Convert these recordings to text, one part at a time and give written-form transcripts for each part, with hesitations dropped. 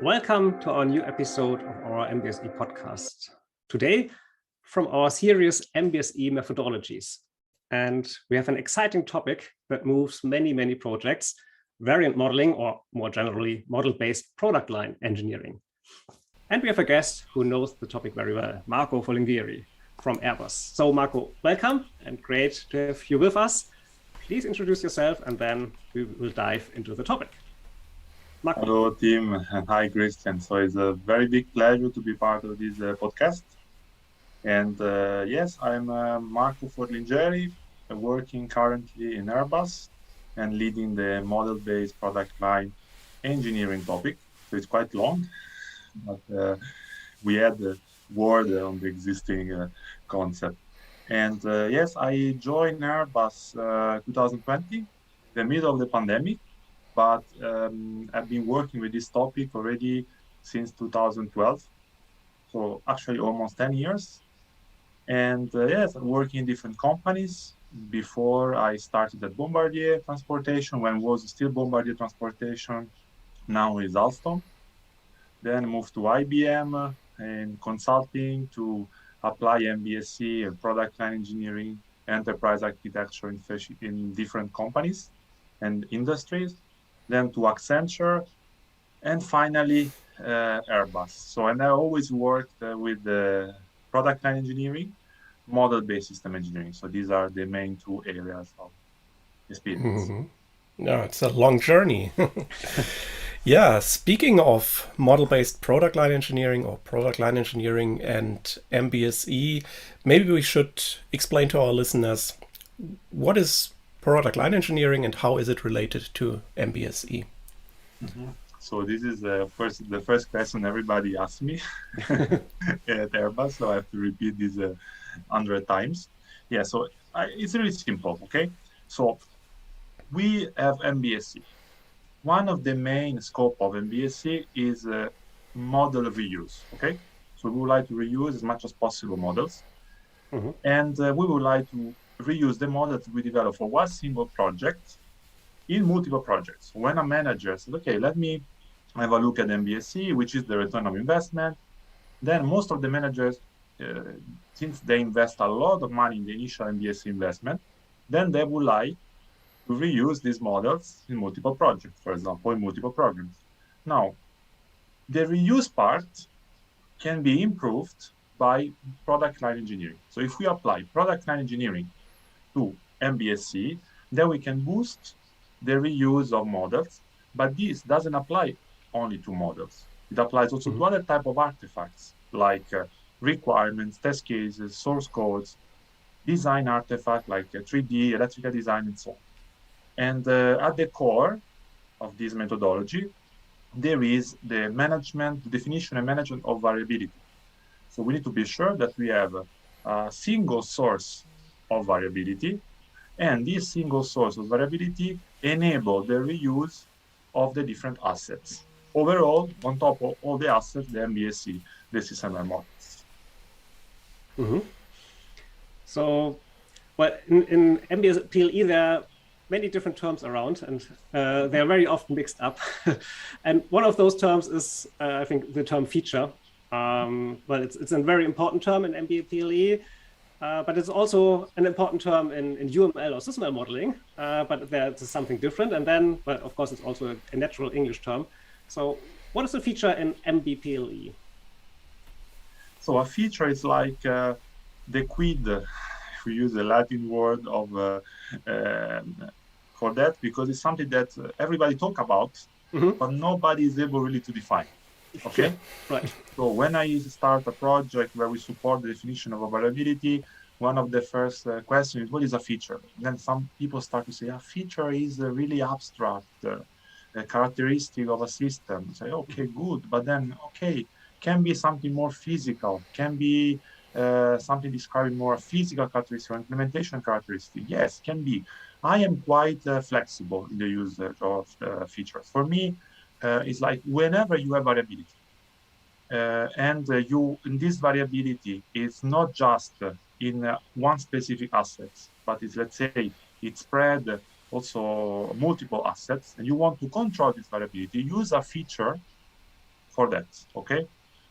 Welcome to our new episode of our MBSE podcast. Today, from our series MBSE Methodologies. And we have an exciting topic that moves many projects, variant modeling, or more generally, model-based product line engineering. And we have a guest who knows the topic very well, Marco Forlingieri from Airbus. So Marco, welcome and great to have you with us. Please introduce yourself and then we will dive into the topic. Marco. Hello, team. Hi, Christian. So it's a very big pleasure to be part of this podcast. And yes, I'm Marco Forlingieri, working currently in Airbus and leading the model-based product line engineering topic. So it's quite long, but we add the word on the existing concept. And yes, I joined Airbus 2020, the middle of the pandemic. But I've been working with this topic already since 2012, so actually almost 10 years. And yes, I'm working in different companies. Before I started at Bombardier Transportation, when it was still Bombardier Transportation, now is Alstom. Then moved to IBM and consulting to apply MBSE and product line engineering, enterprise architecture in different companies and industries. Then to Accenture, and finally Airbus. So, and I always worked with the product line engineering, model-based system engineering. So these are the main two areas of experience. Mm-hmm. No, it's a long journey. Yeah, speaking of model-based product line engineering or product line engineering and MBSE, maybe we should explain to our listeners what is product line engineering and how is it related to MBSE? Mm-hmm. So this is the first question everybody asks me at Airbus, so I have to repeat this 100 times. Yeah, so it's really simple, okay? So we have MBSE. One of the main scope of MBSE is model reuse, okay? So we would like to reuse as much as possible models. Mm-hmm. And we would like to reuse the model that we develop for one single project in multiple projects. When a manager says, okay, let me have a look at MBSE, which is the return of investment, then most of the managers, since they invest a lot of money in the initial MBSE investment, then they would like to reuse these models in multiple projects, for example, in multiple programs. Now, the reuse part can be improved by product line engineering. So if we apply product line engineering to MBSE, then we can boost the reuse of models, but this doesn't apply only to models. It applies also to other type of artifacts like requirements, test cases, source codes, design artifacts like 3D, electrical design, and so on. And at the core of this methodology, there is the definition and management of variability. So we need to be sure that we have a single source of variability, and this single source of variability enable the reuse of the different assets. Overall, on top of all the assets, the MBSE, the system models. Mm-hmm. So, well, in MBPLE, there are many different terms around, and they're very often mixed up. And one of those terms is, I think, the term feature. Well, it's a very important term in MBPLE. But it's also an important term in UML or SysML modeling, but there's something different. And then, well, of course, it's also a natural English term. So what is a feature in MBPLE? So a feature is like the quid, if we use the Latin word of for that, because it's something that everybody talk about, but nobody is able really to define. Okay, right. So when I start a project where we support the definition of variability, one of the first questions is, what is a feature? And then some people start to say, a feature is a really abstract a characteristic of a system. Say, okay, good, but then, okay, can be something more physical, can be something describing more physical characteristic or implementation characteristic. Yes, can be. I am quite flexible in the usage of features. For me, it's like whenever you have variability, and in this variability is not just in one specific asset, but it's, let's say, it's spread also multiple assets, and you want to control this variability, use a feature for that, okay?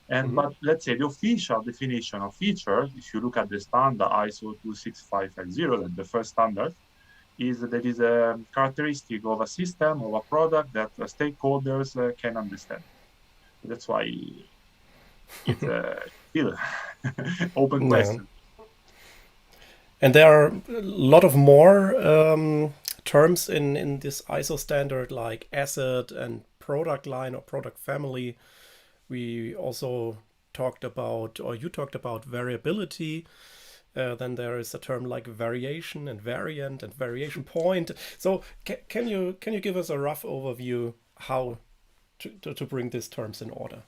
And but let's say the official definition of features, if you look at the standard ISO 26550, that the first standard, is that is a characteristic of a system, of a product that stakeholders can understand. That's why it's still open question. And there are a lot of more terms in this ISO standard, like asset and product line or product family. We also talked about, or you talked about, variability. Then there is a term like variation and variant and variation point. So can you give us a rough overview how to bring these terms in order?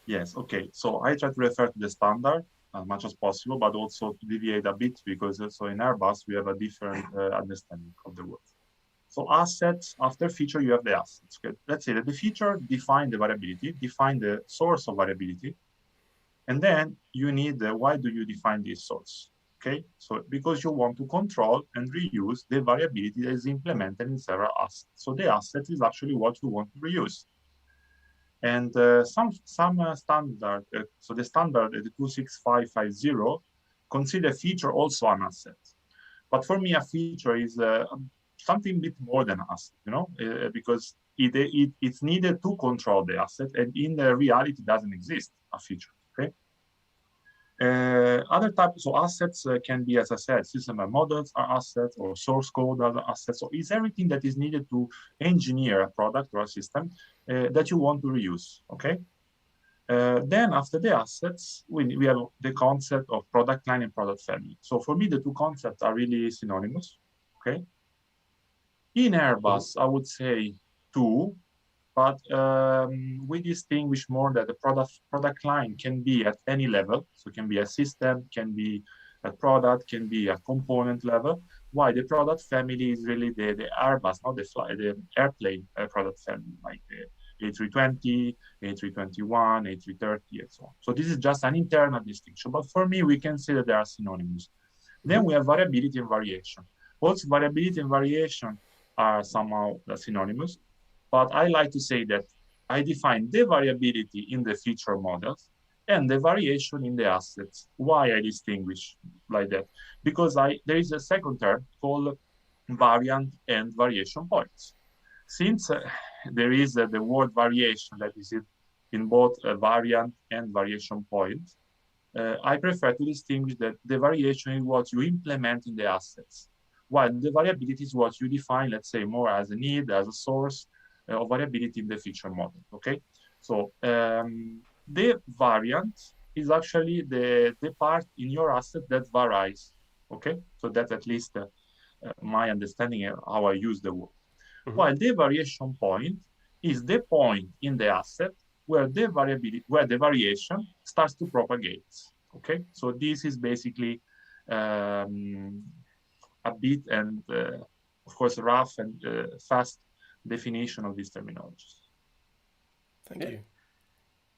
Yes, okay. So I try to refer to the standard as much as possible, but also to deviate a bit because also in Airbus we have a different understanding of the word. So assets, after feature you have the assets. Okay? Let's say that the feature define the variability, define the source of variability, and then you need why do you define this source? Okay, so because you want to control and reuse the variability that is implemented in several assets. So the asset is actually what you want to reuse. And some standard, so the standard, the 26550, consider feature also an asset. But for me, a feature is something a bit more than an asset, you know, because it's needed to control the asset, and in the reality doesn't exist a feature, okay? Other types of assets can be, as I said, system and models are assets, or source code are assets. So it's everything that is needed to engineer a product or a system that you want to reuse, okay? Then after the assets, we have the concept of product line and product family. So for me, the two concepts are really synonymous, okay? In Airbus, I would say two, but we distinguish more that the product line can be at any level. So it can be a system, can be a product, can be a component level. Why the product family is really the Airbus, not the airplane product family, like the A320, A321, A330, and so on. So this is just an internal distinction. But for me, we can say that they are synonymous. Then we have variability and variation. Both variability and variation are somehow synonymous. But I like to say that I define the variability in the feature models and the variation in the assets. Why I distinguish like that? Because there is a second term called variant and variation points. Since there is the word variation that is in both a variant and variation point, I prefer to distinguish that the variation is what you implement in the assets, while the variability is what you define, let's say, more as a need, as a source, of variability in the feature model, okay? So the variant is actually the part in your asset that varies, okay? So that's at least my understanding of how I use the word. While the variation point is the point in the asset where the variation starts to propagate, okay? So this is basically a bit and, of course, rough and fast definition of these terminologies. Thank you.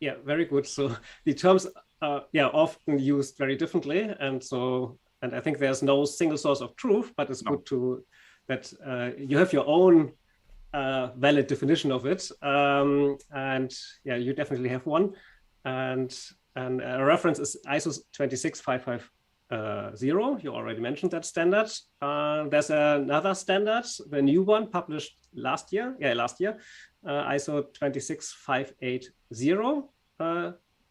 Yeah, very good. So the terms are often used very differently, and I think there's no single source of truth, but it's good that you have your own valid definition of it, and yeah, you definitely have one, and a reference is ISO 26550. You already mentioned that standard. There's another standard, the new one published last year, ISO 26580.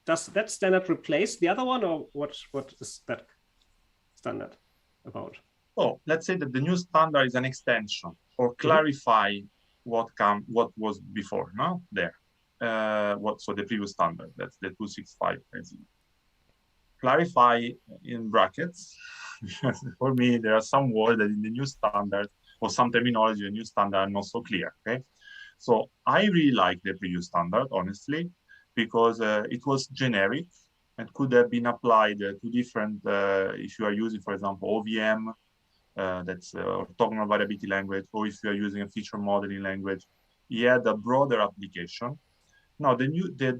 Does that standard replace the other one, or what is that standard about? Oh, let's say that the new standard is an extension or clarify what was before, no? There. So the previous standard, that's the 26580. Clarify in brackets. For me, there are some words that in the new standard or some terminology in the new standard are not so clear, okay? So I really like the previous standard, honestly, because it was generic and could have been applied to different, if you are using, for example, OVM, that's orthogonal variability language, or if you are using a feature modeling language, it had a broader application. Now,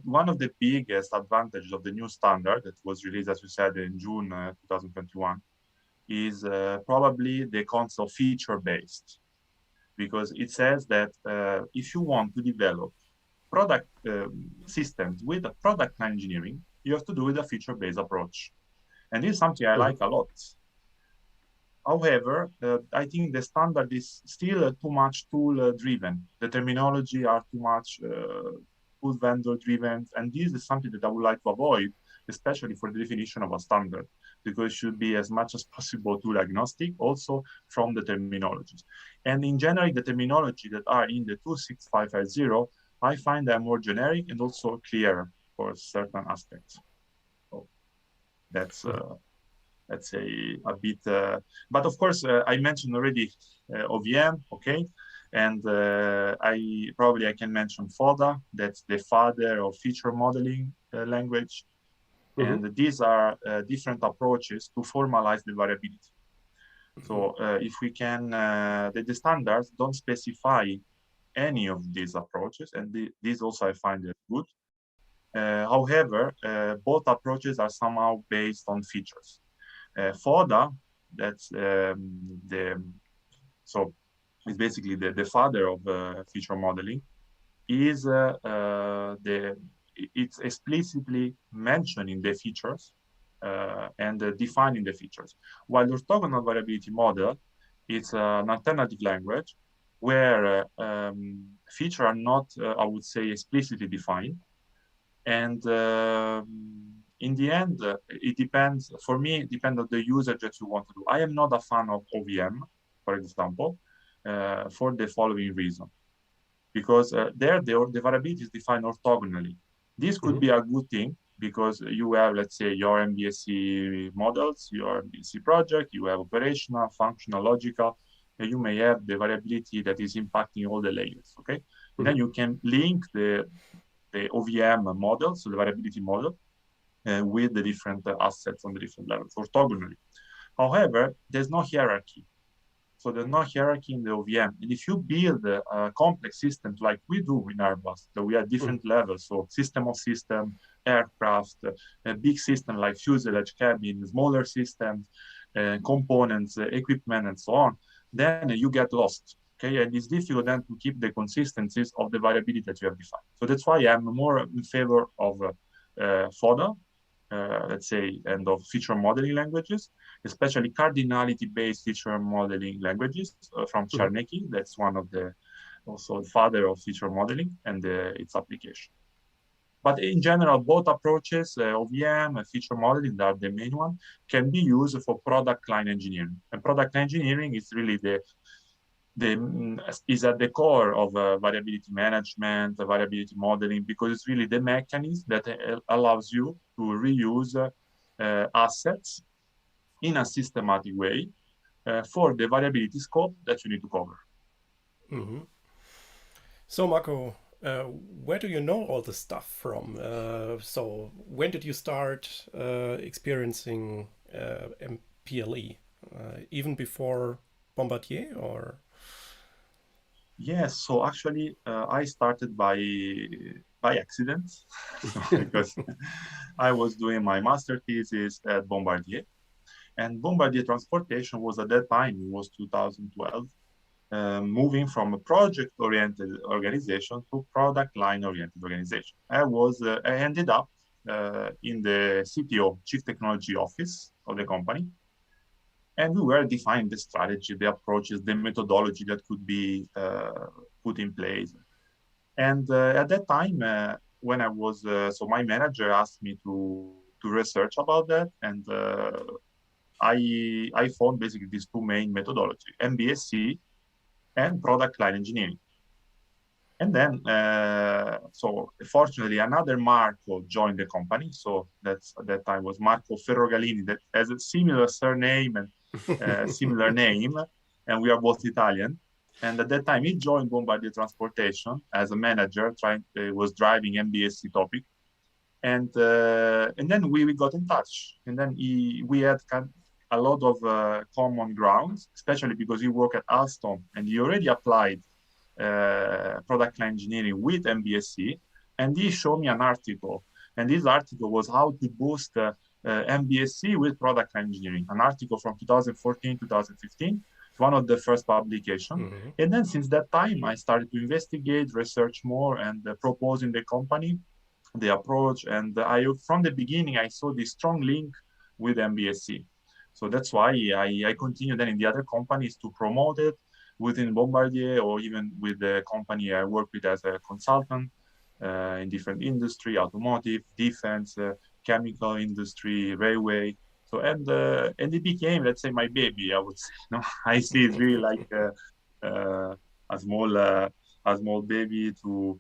one of the biggest advantages of the new standard that was released, as you said, in June 2021, is probably the concept of feature-based, because it says that if you want to develop product systems with a product line engineering, you have to do with a feature-based approach. And this is something I like a lot. However, I think the standard is still too much tool-driven. The terminology are too much tool vendor-driven, and this is something that I would like to avoid, especially for the definition of a standard, because it should be as much as possible tool agnostic, also from the terminologies. And in general, the terminology that are in the 26550, I find them more generic and also clearer for certain aspects. So that's let's say a bit, but of course, I mentioned already OVM, okay? And I can mention FODA, that's the father of feature modeling language. And these are different approaches to formalize the variability. So if we can, the standards don't specify any of these approaches, and these also I find it good. However, both approaches are somehow based on features. FODA, that's so it's basically the father of feature modeling, is it's explicitly mentioning the features and defining the features. While the orthogonal variability model, it's an alternative language where features are not, I would say, explicitly defined. And in the end, it depends, for me, it depends on the usage that you want to do. I am not a fan of OVM, for example, for the following reason. Because there, the variability is defined orthogonally. This could be a good thing because you have, let's say, your MBSE models, your MBSE project, you have operational, functional, logical, and you may have the variability that is impacting all the layers, okay? And then you can link the OVM model, so the variability model, with the different assets on the different levels, orthogonally. However, there's no hierarchy. So there's no hierarchy in the OVM. And if you build complex systems like we do in Airbus, that we have different levels, so system of system, aircraft, a big system like fuselage, cabin, smaller systems, components, equipment, and so on, then you get lost. Okay, and it's difficult then to keep the consistencies of the variability that you have defined. So that's why I'm more in favor of FODA, let's say, and of feature modeling languages, especially cardinality-based feature modeling languages from Czarnecki. That's one of the, also the father of feature modeling and its application. But in general, both approaches, OVM and feature modeling, that are the main one, can be used for product line engineering. And product engineering is really is at the core of variability management, variability modeling, because it's really the mechanism that allows you to reuse assets in a systematic way for the variability scope that you need to cover. So Marco, where do you know all this stuff from? So when did you start experiencing MPLE? Even before Bombardier, or? Yes, so actually I started by accident because I was doing my master thesis at Bombardier, and Bombardier Transportation was at that time, it was 2012, moving from a project-oriented organization to product line-oriented organization. I ended up in the CTO, Chief Technology Office of the company. And we were defining the strategy, the approaches, the methodology that could be put in place. And at that time, when I was, so my manager asked me to research about that. And I found basically these two main methodologies, MBSE and product line engineering. And then, so fortunately, another Marco joined the company. So that's at that time was Marco Ferrogalini, that has a similar surname and similar name, and we are both Italian. And at that time, he joined Bombardier Transportation as a manager, was driving MBSE topic. And then we got in touch. And then we had a lot of common grounds, especially because he worked at Alstom and he already applied product line engineering with MBSE. And he showed me an article. And this article was how to boost MBSE with product line engineering, an article from 2014, 2015. It's one of the first publications. And then since that time, I started to investigate, research more, and propose in the company the approach. And from the beginning, I saw this strong link with MBSE. So that's why I continue then in the other companies to promote it within Bombardier, or even with the company I work with as a consultant in different industry, automotive, defense, chemical industry, railway. So and it became, let's say, my baby, I would say. No, I see it really like a small baby to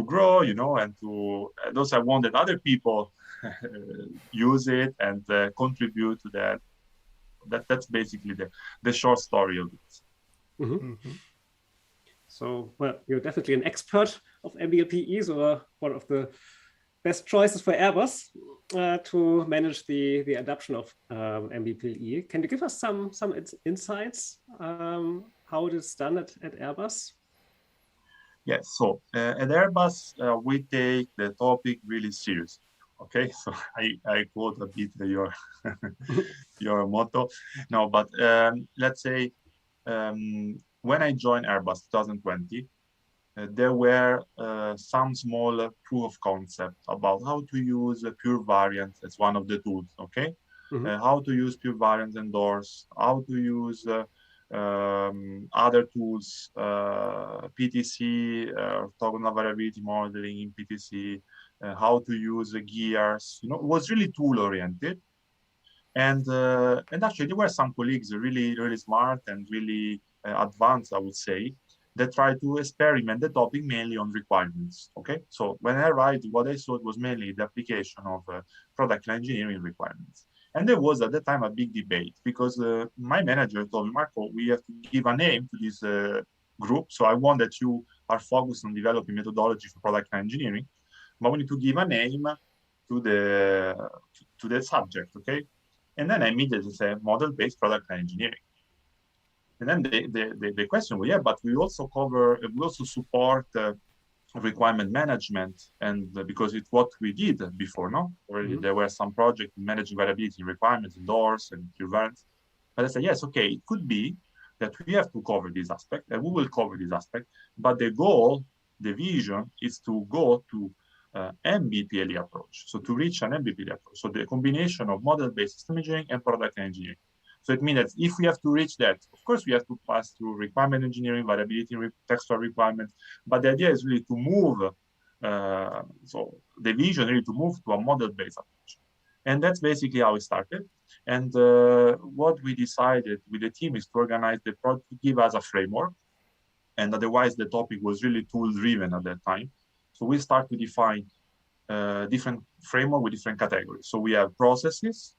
grow, and also I want that other people use it and contribute to that. That's basically the short story of it. So, well, you're definitely an expert of MBPE, so one of the best choices for Airbus to manage the adoption of MBPLE. Can you give us some insights how it is done at Airbus? Yes, so at Airbus, we take the topic really serious. Okay, so I quote a bit your your motto. No, but let's say when I joined Airbus 2020, there were some small proof of concept about how to use pure variants as one of the tools. Okay, how to use pure variants and doors, how to use other tools, PTC, orthogonal variability modeling in PTC, how to use gears. It was really tool oriented, and actually there were some colleagues really smart and really advanced, I would say, that tried to experiment the topic mainly on requirements. Okay, so when I arrived, what I saw was mainly the application of product engineering requirements. And there was at the time a big debate because my manager told me, Marco, we have to give a name to this group. So I want that you are focused on developing methodology for product engineering, but we need to give a name to the subject, okay? And then I immediately said model-based product engineering. And then the question was, yeah, but we also support requirement management, and because it's what we did before, no? Already there were some projects managing variability requirements, doors, and events. But I said, yes, okay, it could be that we have to cover this aspect, and we will cover this aspect. But the goal, the vision, is to go to MBPLE approach, so to reach an MBPLE approach. So the combination of model-based system engineering and product engineering. So it means that if we have to reach that, of course, we have to pass through requirement engineering, variability, textual requirements. But the idea is really to move, so the vision really to move to a model-based approach. And that's basically how it started. And what we decided with the team is to organize the project to give us a framework. And otherwise, the topic was really tool-driven at that time. So we start to define different framework with different categories. So we have processes,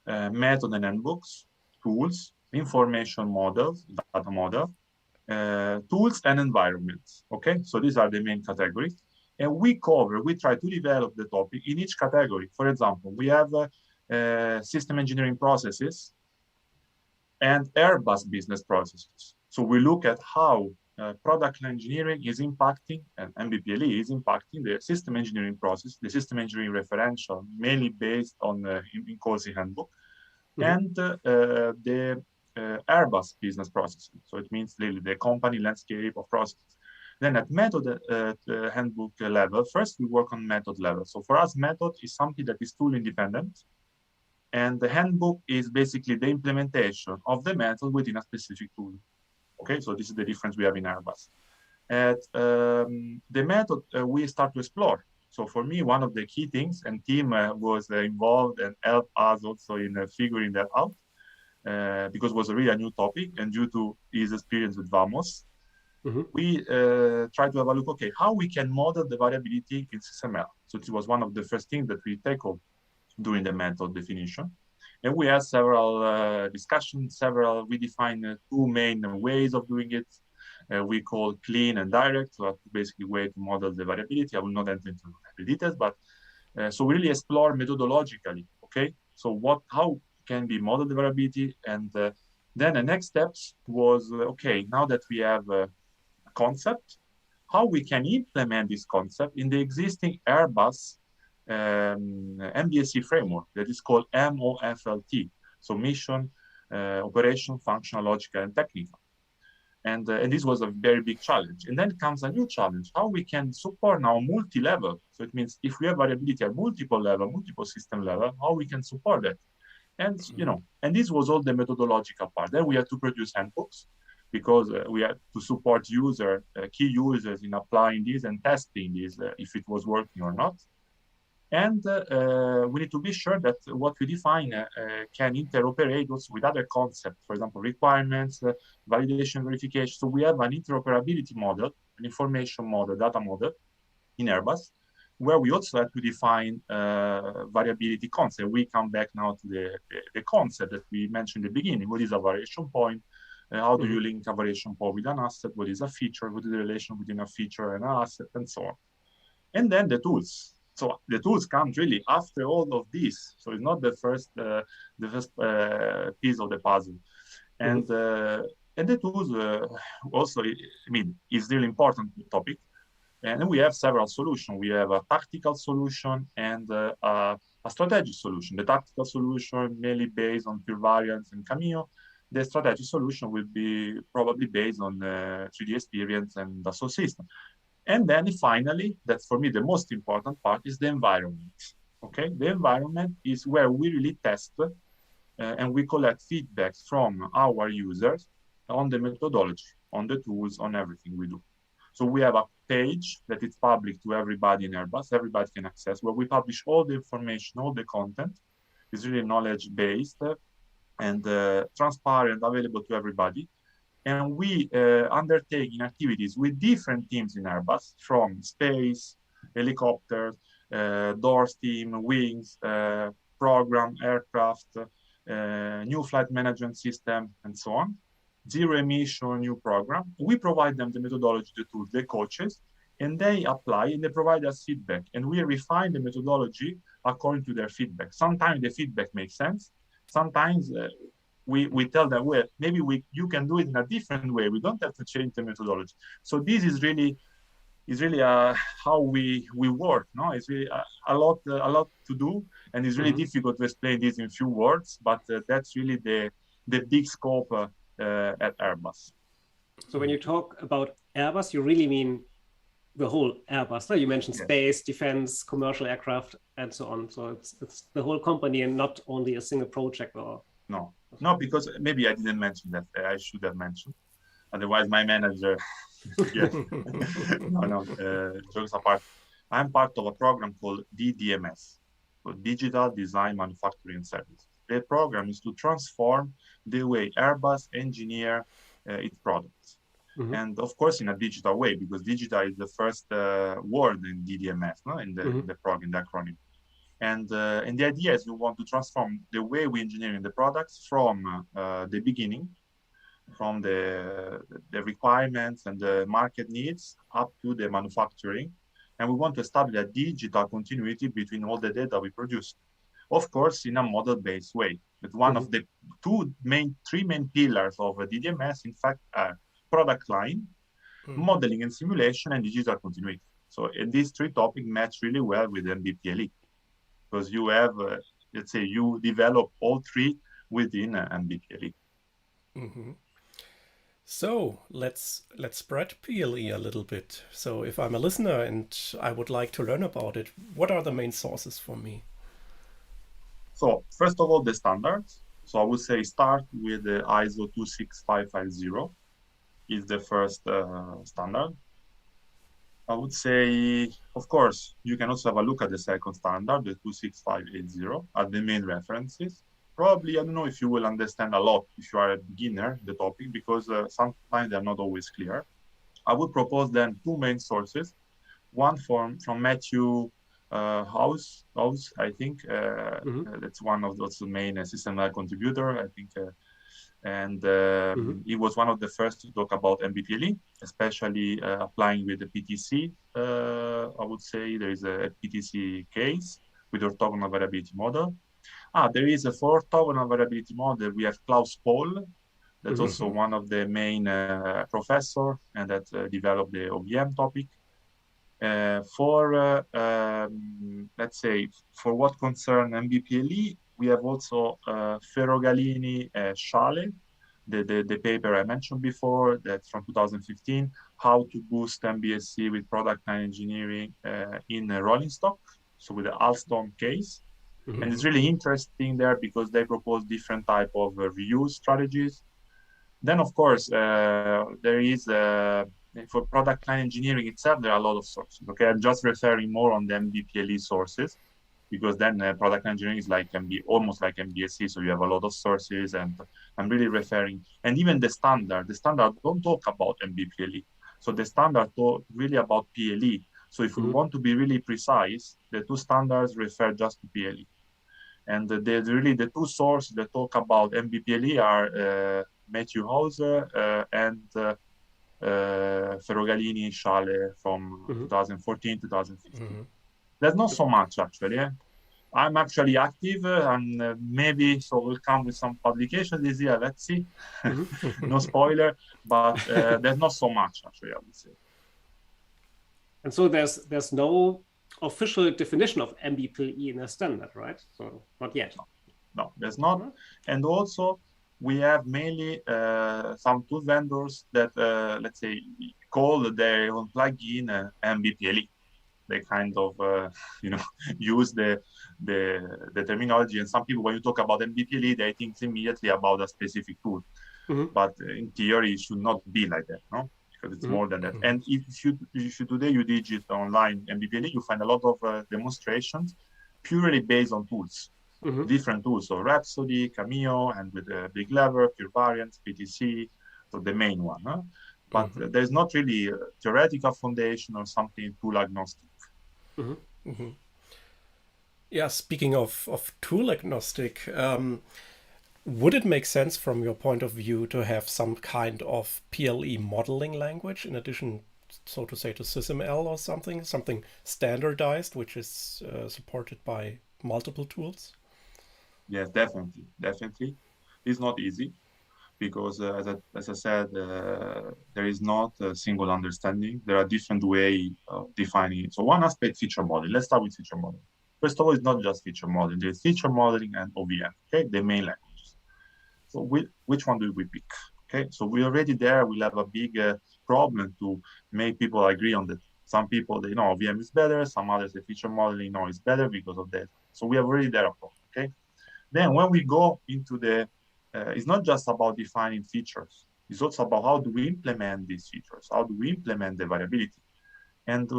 method and handbooks, tools, information models, data model, tools and environments. Okay, so these are the main categories. And we try to develop the topic in each category. For example, we have system engineering processes and Airbus business processes. So we look at how product engineering is impacting, and MBPLE is impacting the system engineering process, the system engineering referential, mainly based on in COSI handbook, and the Airbus business processes. So it means really the company landscape of processes. Then at method handbook level, first we work on method level. So for us, method is something that is tool independent. And the handbook is basically the implementation of the method within a specific tool. Okay, so this is the difference we have in Airbus. At the method, we start to explore. So for me, one of the key things, and team was involved and helped us also in figuring that out, because it was really a new topic, and due to his experience with VAMOS, we tried to have a look, okay, how we can model the variability in SysML. So this was one of the first things that we tackled during the method definition. And we had several discussions, we defined two main ways of doing it. We call clean and direct, so that's basically way to model the variability. I will not enter into the details, but so we really explore methodologically, okay? So how can be model the variability? And then the next steps was, okay, now that we have a concept, how we can implement this concept in the existing Airbus MBSE framework that is called MOFLT, so Mission operation, functional, logical, and technical. And this was a very big challenge. And then comes a new challenge, how we can support now multi-level. So it means if we have variability at multiple level, multiple system level, how we can support that. And, and this was all the methodological part. Then we had to produce handbooks because we had to support key users in applying this and testing this, if it was working or not. And we need to be sure that what we define can interoperate also with other concepts, for example, requirements, validation, verification. So we have an interoperability model, an information model, data model in Airbus, where we also have to define variability concept. We come back now to the concept that we mentioned in the beginning. What is a variation point? How do you link a variation point with an asset? What is a feature? What is the relation between a feature and an asset, and so on? And then the tools. So the tools come really after all of this. So it's not the first piece of the puzzle. And the tools also, is really important topic. And we have several solutions. We have a tactical solution and a strategic solution. The tactical solution mainly based on pure variance and Cameo. The strategic solution will be probably based on 3D experience and Dassault system. And then finally, that's for me the most important part, is the environment. Okay, the environment is where we really test and we collect feedback from our users on the methodology, on the tools, on everything we do. So we have a page that is public to everybody in Airbus, everybody can access, where we publish all the information, all the content. It's really knowledge-based and transparent, available to everybody. And we undertake activities with different teams in Airbus, from space, helicopters, doors team, wings, program, aircraft, new flight management system, and so on. Zero emission, new program. We provide them the methodology, the tools, the coaches, and they apply and they provide us feedback. And we refine the methodology according to their feedback. Sometimes the feedback makes sense. Sometimes we tell them, well, maybe you can do it in a different way. We don't have to change the methodology. So this is really how we work. No, it's really a lot to do, and it's really difficult to explain this in few words. But that's really the big scope at Airbus. So when you talk about Airbus, you really mean the whole Airbus. No? You mentioned space, defense, commercial aircraft, and so on. So it's the whole company and not only a single project. Or no, because maybe I didn't mention that. I should have mentioned. Otherwise, my manager. Jokes apart. I'm part of a program called DDMS, so Digital Design Manufacturing Service. The program is to transform the way Airbus engineer its products. And of course, in a digital way, because digital is the first word in DDMS, in the program, the acronym. And the idea is we want to transform the way we engineer the products from the beginning, from the requirements and the market needs up to the manufacturing. And we want to establish a digital continuity between all the data we produce. Of course, in a model-based way. But one of the three main pillars of DDMS, in fact, are product line, modeling and simulation, and digital continuity. So these three topics match really well with MBPLE, because you have, let's say, you develop all three within MBPLE. So let's spread PLE a little bit. So if I'm a listener and I would like to learn about it, what are the main sources for me? So first of all, the standards. So I would say start with the ISO 26550 is the first standard. I would say, of course, you can also have a look at the second standard, the 26580, at the main references. Probably, I don't know if you will understand a lot if you are a beginner, the topic, because sometimes they're not always clear. I would propose then two main sources. One from Matthew House, I think. That's one of those main system contributor, I think. He was one of the first to talk about MBPLE, especially applying with the PTC. I would say there is a PTC case with orthogonal variability model. There is a for orthogonal variability model. We have Klaus Paul, that's also one of the main professor, and that developed the OVM topic. Let's say, for what concern MBPLE, we have also Ferrogalini, Schale, the paper I mentioned before, that's from 2015, how to boost MBSE with product line engineering in a rolling stock, so with the Alstom case. Mhm. And it's really interesting there because they propose different type of reuse strategies. Then, of course, there is, for product line engineering itself, there are a lot of sources. Okay, I'm just referring more on the MBPLE sources, because then product engineering is like almost like MBSE, so you have a lot of sources, and I'm really referring, and even the standard don't talk about MBPLE. So the standard talk really about PLE. So if we want to be really precise, the two standards refer just to PLE. And the two sources that talk about MBPLE are Matthew Hauser and Ferrogalini Schale from 2014, 2015. There's not so much actually. I'm actually active and maybe so we'll come with some publication this year. Let's see. No spoiler, but there's not so much actually, I would say. And so there's no official definition of MBPLE in a standard, right? So not yet. No, there's not. And also we have mainly some tool vendors that let's say call their own plugin MBPLE. They kind of use the terminology, and some people, when you talk about MBPLE, they think immediately about a specific tool. But in theory, it should not be like that, no? Because it's more than that. And if you today you digit online MBPLE, you find a lot of demonstrations purely based on tools, different tools. So Rhapsody, Cameo, and with Big Lever, Pure Variants, PTC, so the main one. Huh? But there's not really a theoretical foundation or something tool agnostic. Yeah, speaking of tool agnostic, would it make sense from your point of view to have some kind of PLE modeling language in addition, so to say, to SysML or something standardized, which is supported by multiple tools? Yes, definitely. It's not easy because, as I said, there is not a single understanding. There are different ways of defining it. So one aspect, feature modeling. Let's start with feature modeling. First of all, it's not just feature modeling. There's feature modeling and OVM, okay, the main languages. So which one do we pick? Okay, so we're already there. We'll have a big problem to make people agree on that. Some people, they know OVM is better. Some others, the feature modeling, know is better because of that. So we have already there a problem, okay? Then when we go into the, it's not just about defining features. It's also about how do we implement these features? How do we implement the variability? And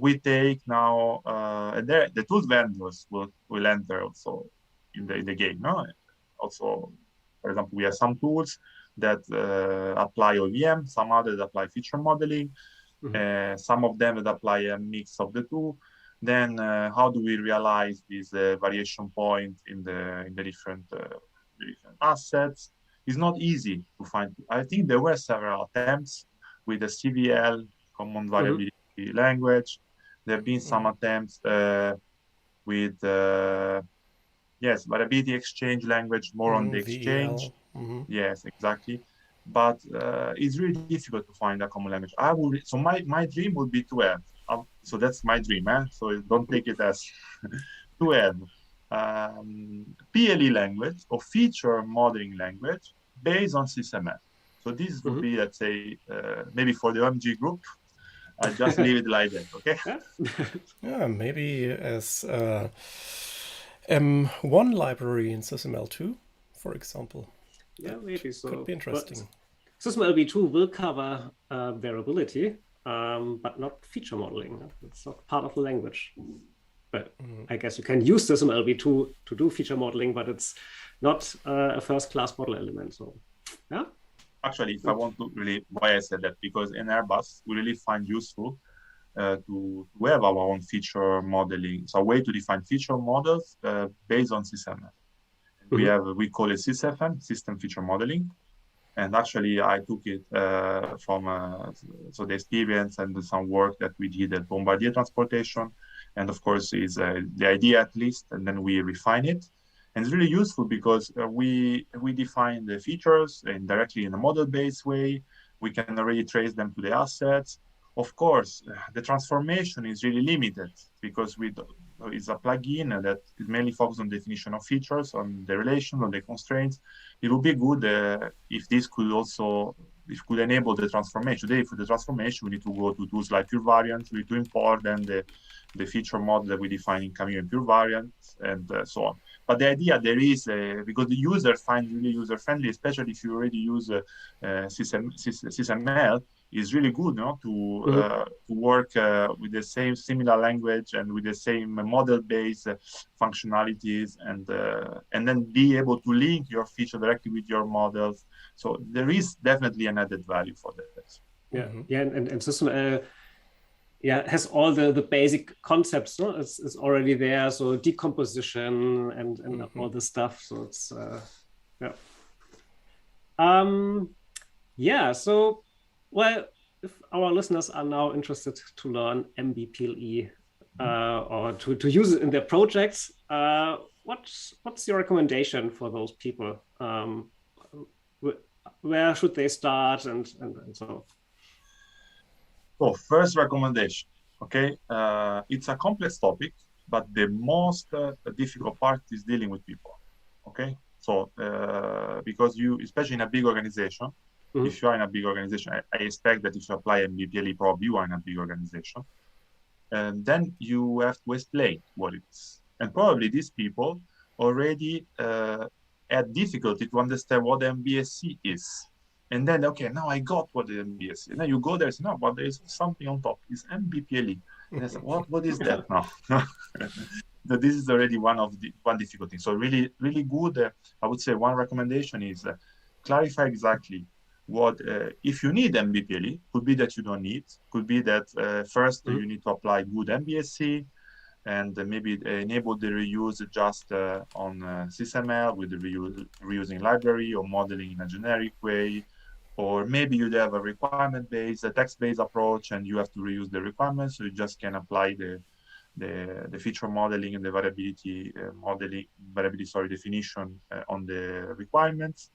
we take now, and there, the tool vendors will enter also in the game. No? Also, for example, we have some tools that apply OVM, some others apply feature modeling, some of them that apply a mix of the two. Then how do we realize this variation point in the different assets? It's not easy to find. I think there were several attempts with the CVL, common variability language. There have been some attempts with variability exchange language, more on the exchange. Yes, exactly. But it's really difficult to find a common language. So my dream would be to have. So that's my dream, so don't take it as to have PLE language or feature modeling language based on SysML. So this would be, let's say, maybe for the OMG group, I just leave it like that, okay? Yeah, maybe as M1 library in SysML2, for example. Yeah, maybe so. Could be interesting. SysML v2 will cover variability, but not feature modeling. It's not part of the language. But I guess you can use SysML v2 to do feature modeling, but it's not a first-class model element. So, yeah. Actually, if I want to really, why I said that, because in Airbus, we really find useful to have our own feature modeling. So a way to define feature models based on SysML. We call it SysFM, System Feature Modeling. And actually, I took it from the experience and some work that we did at Bombardier Transportation. And of course, is the idea at least, and then we refine it. And it's really useful because we define the features directly in a model-based way. We can already trace them to the assets. Of course, the transformation is really limited because is a plugin that is mainly focused on definition of features, on the relation, on the constraints. It would be good if this could also, if could enable the transformation. Today, for the transformation, we need to go to tools like pure variant. We need to import then the feature model that we define in Cameo and pure variant, and so on. But the idea there is, because the user finds really user-friendly, especially if you already use SysML, is really good, to work with the same similar language and with the same model-based functionalities, and then be able to link your feature directly with your models. So there is definitely an added value for that. Yeah, and system has all the basic concepts. No, it's already there. So decomposition and all this stuff. So it's So, well, if our listeners are now interested to learn MBPLE or to use it in their projects, what's your recommendation for those people? Where should they start and so? So first recommendation, okay, it's a complex topic, but the most difficult part is dealing with people, okay? So because you, especially in a big organization, if you are in a big organization, I expect that if you apply MBPLE, probably you are in a big organization, and then you have to explain what it is. And probably these people already had difficulty to understand what MBSE is. And then, okay, now I got what the MBSE is. And then you go there and say, no, but there is something on top. It's MBPLE. And I say, what is that now? So this is already one difficulty. So really, really good. I would say one recommendation is clarify exactly what, if you need MBPLE, could be that you don't need, could be that first you need to apply good MBSE, and maybe enable the reuse just on SysML with the reusing library or modeling in a generic way. Or maybe you have a requirement-based, a text-based approach, and you have to reuse the requirements, so you just can apply the feature modeling and the variability definition on the requirements.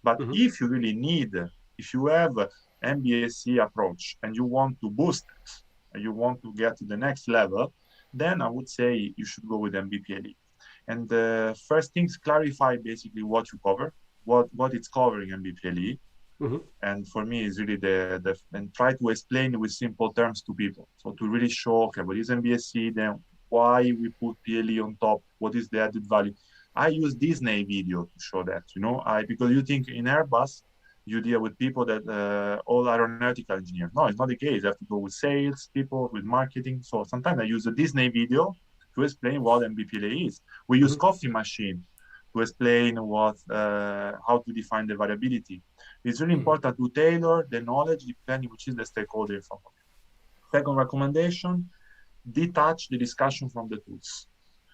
But if you really need, if you have MBSE approach and you want to boost it, and you want to get to the next level, then I would say you should go with MBPLE. And the first things, clarify basically what you cover, what it's covering MBPLE. And for me, is really and try to explain it with simple terms to people. So to really show, okay, what is MBSE, then why we put PLE on top, what is the added value. I use Disney video to show that, because you think in Airbus, you deal with people that all aeronautical engineers. No, it's not the case. You have to go with sales people, with marketing. So sometimes I use a Disney video to explain what MBPLE is. We use coffee machine to explain how to define the variability. It's really important to tailor the knowledge depending which is the stakeholder in front of you. Second recommendation, detach the discussion from the tools.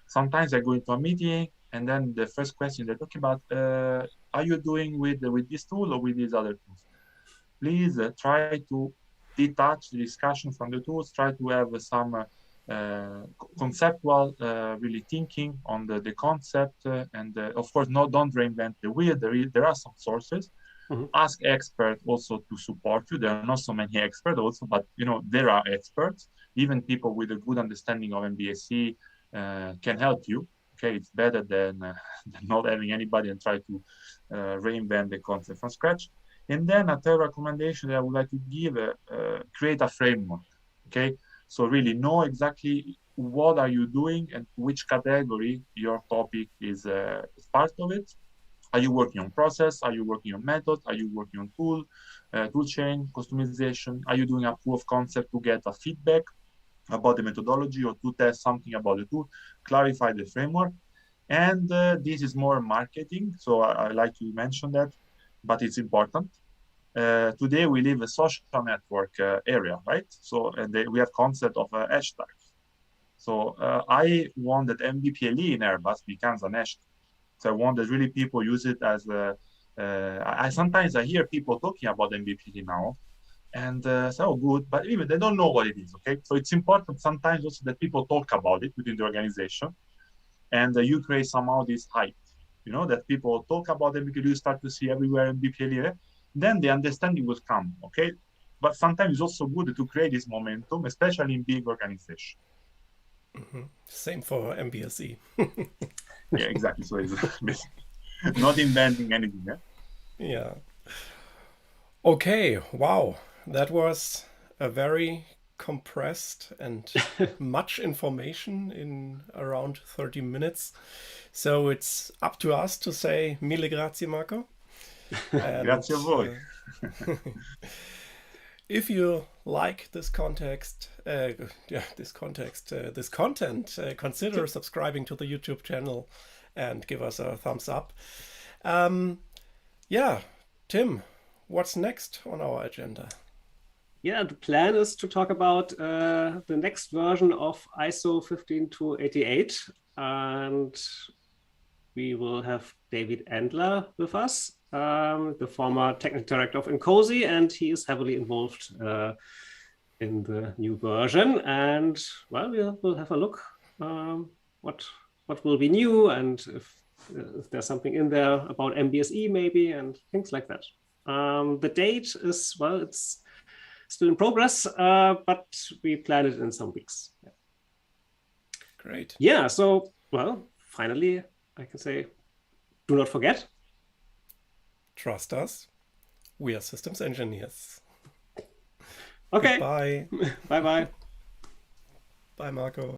Sometimes I go into a meeting and then the first question they're talking about, are you doing with this tool or with these other tools? Please try to detach the discussion from the tools, try to have some conceptual really thinking on the concept, and of course, don't reinvent the wheel. There are some sources. Ask experts also to support you. There are not so many experts also, but there are experts. Even people with a good understanding of MBSE can help you. Okay, it's better than not having anybody and try to reinvent the concept from scratch. And then a third recommendation that I would like to give: create a framework. Okay, so really know exactly what are you doing and which category your topic is part of it. Are you working on process? Are you working on method? Are you working on tool chain, customization? Are you doing a proof of concept to get a feedback about the methodology or to test something about the tool? Clarify the framework. And this is more marketing, so I like to mention that, but it's important. Today we live a social network area, right? So we have concept of hashtags. So I want that MBPLE in Airbus becomes an hashtag. So I want that really people use it as sometimes I hear people talking about MBPLE now, and so good, but even they don't know what it is. Okay, so it's important sometimes also that people talk about it within the organization, and you create somehow this hype. That people talk about MBPLE, you start to see everywhere MBPLE. Then the understanding will come, okay? But sometimes it's also good to create this momentum, especially in big organizations. Same for MBSE. Yeah, exactly. So it's basically not inventing anything. Yeah? Yeah. Okay, wow. That was a very compressed and much information in around 30 minutes. So it's up to us to say mille grazie, Marco. And, Grazie a voi. if you like this content, consider subscribing to the YouTube channel and give us a thumbs up. Yeah, Tim, what's next on our agenda? Yeah, the plan is to talk about the next version of ISO 15288, and we will have David Endler with us, the former technical director of Incosi, and he is heavily involved in the new version. And well, we'll have a look what will be new, and if there's something in there about MBSE maybe, and things like that. The date is, well, it's still in progress, but we plan it in some weeks. Yeah. Great. Yeah, so, well, finally, I can say, do not forget. Trust us. We are systems engineers. Okay. Bye. Bye-bye. Bye, Marco.